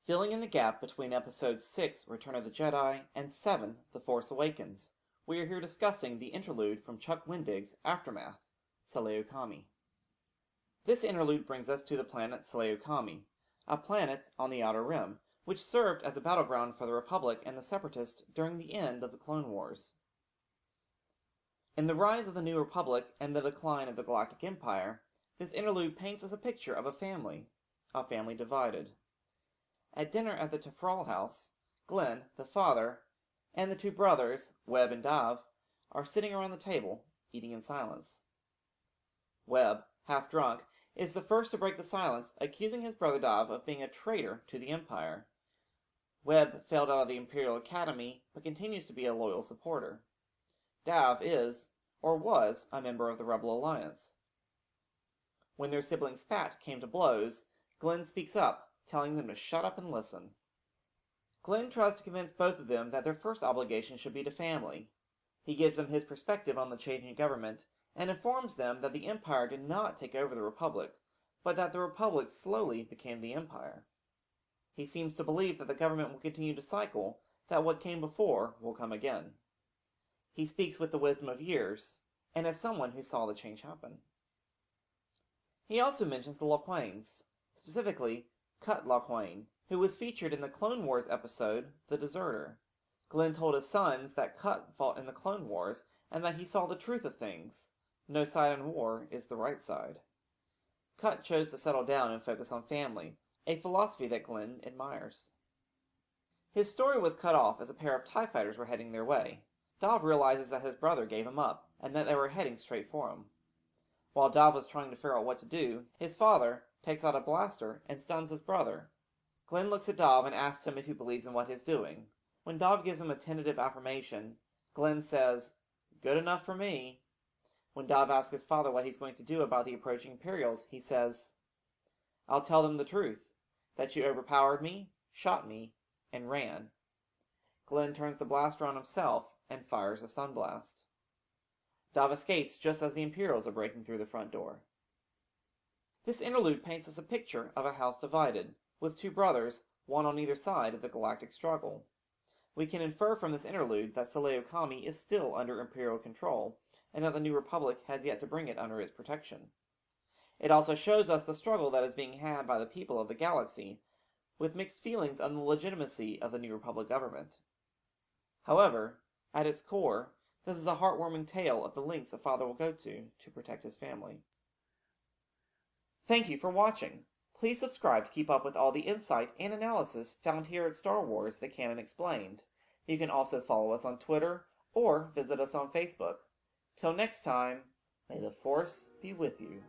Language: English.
filling in the gap between Episodes 6, Return of the Jedi, and 7, The Force Awakens. We are here discussing the interlude from Chuck Wendig's Aftermath, Saleucami. This interlude brings us to the planet Saleucami, a planet on the Outer Rim, which served as a battleground for the Republic and the Separatists during the end of the Clone Wars. In the rise of the New Republic and the decline of the Galactic Empire, this interlude paints us a picture of a family divided. At dinner at the Tefral house, Glenn, the father, and the two brothers, Webb and Dav, are sitting around the table, eating in silence. Webb, half drunk, is the first to break the silence, accusing his brother Dav of being a traitor to the Empire. Webb failed out of the Imperial Academy, but continues to be a loyal supporter. Dav is, or was, a member of the Rebel Alliance. When their sibling spat came to blows, Glenn speaks up, telling them to shut up and listen. Glenn tries to convince both of them that their first obligation should be to family. He gives them his perspective on the changing government, and informs them that the Empire did not take over the Republic, but that the Republic slowly became the Empire. He seems to believe that the government will continue to cycle, that what came before will come again. He speaks with the wisdom of years, and as someone who saw the change happen. He also mentions the Loquanes, specifically Cut Loquane, who was featured in the Clone Wars episode, The Deserter. Glenn told his sons that Cut fought in the Clone Wars, and that he saw the truth of things. No side in war is the right side. Cut chose to settle down and focus on family, a philosophy that Glenn admires. His story was cut off as a pair of TIE fighters were heading their way. Dav realizes that his brother gave him up, and that they were heading straight for him. While Dav was trying to figure out what to do, his father takes out a blaster and stuns his brother. Glenn looks at Dav and asks him if he believes in what he's doing. When Dav gives him a tentative affirmation, Glenn says, "Good enough for me." When Dav asks his father what he's going to do about the approaching Imperials, he says, "I'll tell them the truth, that you overpowered me, shot me, and ran." Glenn turns the blaster on himself and fires a stun blast. Dav escapes just as the Imperials are breaking through the front door. This interlude paints us a picture of a house divided, with two brothers, one on either side of the galactic struggle. We can infer from this interlude that Saleucami is still under Imperial control, and that the New Republic has yet to bring it under its protection. It also shows us the struggle that is being had by the people of the galaxy, with mixed feelings on the legitimacy of the New Republic government. However, at its core, this is a heartwarming tale of the lengths a father will go to protect his family. Thank you for watching. Please subscribe to keep up with all the insight and analysis found here at Star Wars: The Canon Explained. You can also follow us on Twitter or visit us on Facebook. Till next time, may the Force be with you.